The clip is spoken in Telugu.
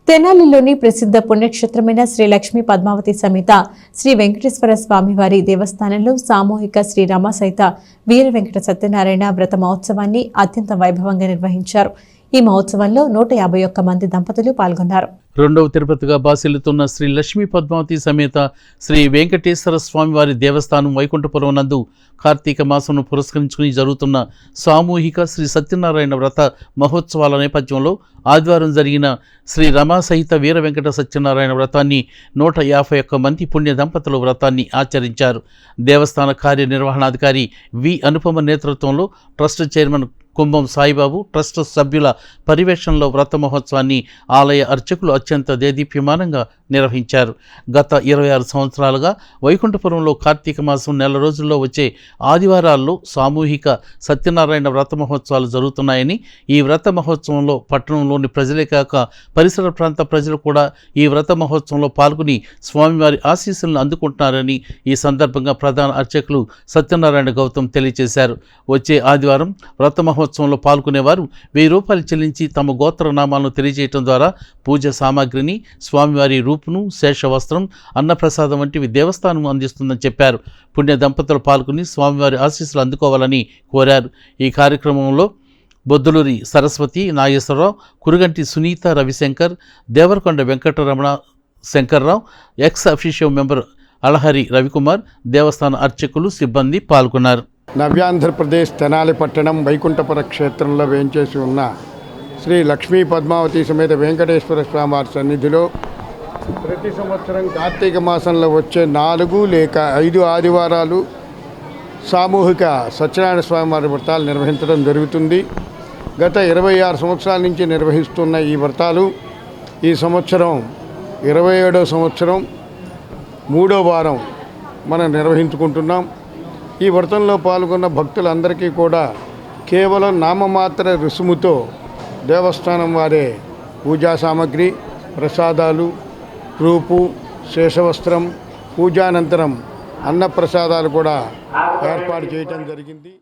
తెనాలిలోని ప్రసిద్ధ పుణ్యక్షేత్రమైన శ్రీ లక్ష్మీ పద్మావతి సమేత శ్రీ వెంకటేశ్వర స్వామివారి దేవస్థానంలో సామూహిక శ్రీ రమ సహిత వీర వెంకట సత్యనారాయణ వ్రత మహోత్సవాన్ని అత్యంత వైభవంగా నిర్వహించారు. ఈ మహోత్సవంలో 151 మంది దంపతులు పాల్గొన్నారు. రెండవ తిరుపతిగా బాసిల్లుతున్న శ్రీ లక్ష్మీ పద్మావతి సమేత శ్రీ వెంకటేశ్వర స్వామివారి దేవస్థానం వైకుంఠపురం నందు కార్తీక మాసంను పురస్కరించుకుని జరుగుతున్న సామూహిక శ్రీ సత్యనారాయణ వ్రత మహోత్సవాల నేపథ్యంలో ఆదివారం జరిగిన శ్రీ రమా సహిత వీర వెంకట సత్యనారాయణ వ్రతాన్ని 151 మంది పుణ్య దంపతులు వ్రతాన్ని ఆచరించారు. దేవస్థాన కార్యనిర్వహణాధికారి వి అనుపమ నేతృత్వంలో ట్రస్ట్ చైర్మన్ కుంభం సాయిబాబు, ట్రస్ట్ సభ్యుల పర్యవేక్షణలో వ్రత మహోత్సవాన్ని ఆలయ అర్చకులు అత్యంత దేదీప్యమానంగా నిర్వహించారు. గత 26 సంవత్సరాలుగా వైకుంఠపురంలో కార్తీక మాసం నెల రోజుల్లో వచ్చే ఆదివారాల్లో సామూహిక సత్యనారాయణ వ్రత మహోత్సవాలు జరుగుతున్నాయని, ఈ వ్రత మహోత్సవంలో పట్టణంలోని ప్రజలే కాక పరిసర ప్రాంత ప్రజలు కూడా ఈ వ్రత మహోత్సవంలో పాల్గొని స్వామివారి ఆశీస్సులను అందుకుంటున్నారని ఈ సందర్భంగా ప్రధాన అర్చకులు సత్యనారాయణ గౌతమ్ తెలియజేశారు. వచ్చే ఆదివారం వ్రత మహోత్సవంలో పాల్గొనేవారు 1000 రూపాయలు చెల్లించి తమ గోత్ర నామాలను తెలియజేయడం ద్వారా పూజ సామాగ్రిని, స్వామివారి రూపును, శేషవస్త్రం, అన్నప్రసాదం వంటివి దేవస్థానం అందిస్తుందని చెప్పారు. పుణ్య దంపతులు పాల్గొని స్వామివారి ఆశీస్సులు అందుకోవాలని కోరారు. ఈ కార్యక్రమంలో Bodduluri Saraswathi, Nageswararao, Kuruganti Sunitha, Ravishankar, Devarakonda Venkataramana Shankarrao, ex officio member Alahari Ravikumar, దేవస్థాన అర్చకులు, సిబ్బంది పాల్గొన్నారు. నవ్యాంధ్రప్రదేశ్ తెనాలి పట్టణం వైకుంఠపుర క్షేత్రంలో వేంచేసి ఉన్న శ్రీ లక్ష్మీ పద్మావతి సమేత వెంకటేశ్వర స్వామివారి సన్నిధిలో ప్రతి సంవత్సరం కార్తీక మాసంలో వచ్చే 4 లేక 5 ఆదివారాలు సామూహిక సత్యనారాయణ స్వామివారి వ్రతాలు నిర్వహించడం జరుగుతుంది. గత 26 సంవత్సరాల నుంచి నిర్వహిస్తున్న ఈ వ్రతాలు ఈ సంవత్సరం 27వ సంవత్సరం 3వ వారం మనం నిర్వహించుకుంటున్నాం. ఈ వ్రతంలో పాల్గొన్న భక్తులందరికీ కూడా కేవలం నామమాత్ర రుసుముతో దేవస్థానం వారే పూజా సామాగ్రి, ప్రసాదాలు, రూపు, శేషవస్త్రం, పూజానంతరం అన్నప్రసాదాలు కూడా ఏర్పాటు చేయటం జరిగింది.